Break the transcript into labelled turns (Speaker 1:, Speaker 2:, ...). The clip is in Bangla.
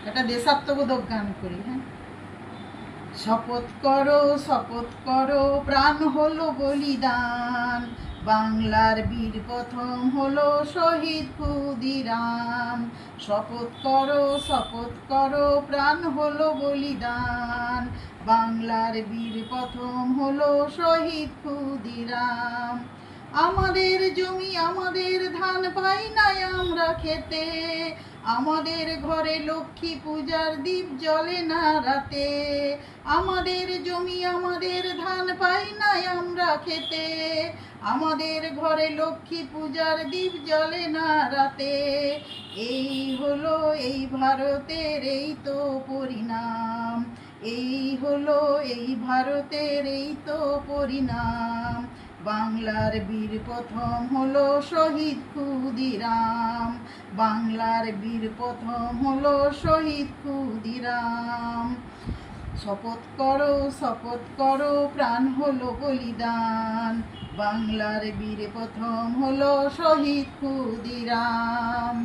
Speaker 1: একটা দেশাত্মবোধক গান করি। হ্যাঁ, শপথ করো প্রাণ হলো বলিদান, বাংলার বীর প্রথম হলো শহীদ ক্ষুদিরাম। শপথ করো প্রাণ হলো বলিদান, বাংলার বীর প্রথম হলো শহীদ ক্ষুদিরাম। আমাদের জমি আমাদের ধান পাই নাই আমরা খেতে, আমাদের ঘরে লক্ষ্মী পূজার দীপ জ্বলে না রাতে। আমাদের জমি আমাদের ধান পাই নাই আমরা খেতে, আমাদের ঘরে লক্ষ্মী পূজার দীপ জ্বলে না রাতে। এই হলো এই ভারতের এই তো পরিণাম, এই হলো এই ভারতের এই তো পরিণাম। বাংলার বীর প্রথম হলো শহীদ ক্ষুদিরাম, বাংলার বীর প্রথম হলো শহীদ ক্ষুদিরাম। শপথ করো প্রাণ হলো বলিদান, বাংলার বীর প্রথম হলো শহীদ ক্ষুদিরাম।